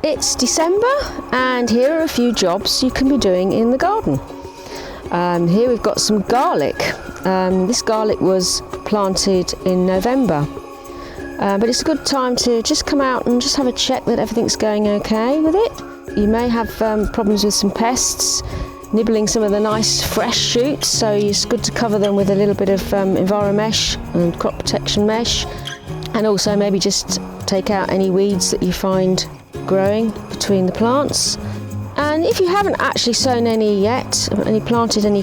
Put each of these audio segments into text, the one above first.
It's December and here are a few jobs you can be doing in the garden. Here we've got some garlic. This garlic was planted in November, but it's a good time to just come out and just have a check that everything's going okay with it. You may have problems with some pests nibbling some of the nice fresh shoots, so it's good to cover them with a little bit of Enviromesh and crop protection mesh, and also maybe just take out any weeds that you find growing between the plants. And if you haven't actually sown any yet, planted any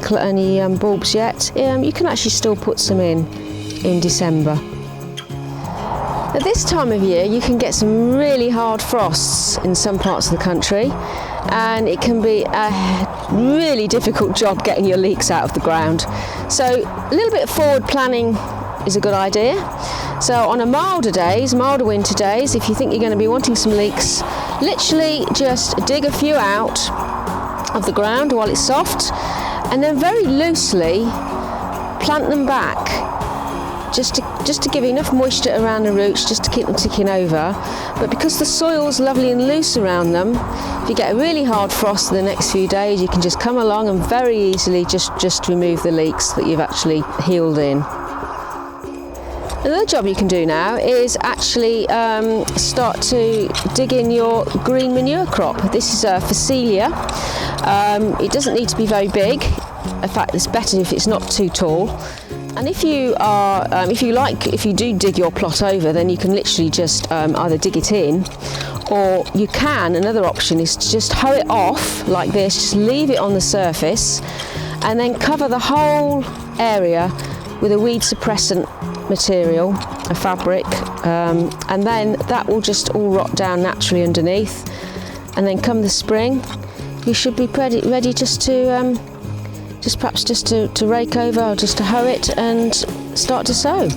bulbs yet, you can actually still put some in December. At this time of year you can get some really hard frosts in some parts of the country, and it can be a really difficult job getting your leeks out of the ground. So a little bit of forward planning is a good idea. So on milder winter days, if you think you're going to be wanting some leeks, literally just dig a few out of the ground while it's soft, and then very loosely plant them back, just to give enough moisture around the roots, just to keep them ticking over. But because the soil's lovely and loose around them, if you get a really hard frost in the next few days, you can just come along and very easily just remove the leeks that you've actually healed in. Another job you can do now is actually start to dig in your green manure crop. This is a Phacelia. It doesn't need to be very big. In fact, it's better if it's not too tall. And if you do dig your plot over, then you can literally just either dig it in, or you can, another option is to just hoe it off like this, just leave it on the surface, and then cover the whole area with a weed suppressant material, a fabric, and then that will just all rot down naturally underneath. And then come the spring, you should be ready just to rake over, or just to hoe it and start to sow.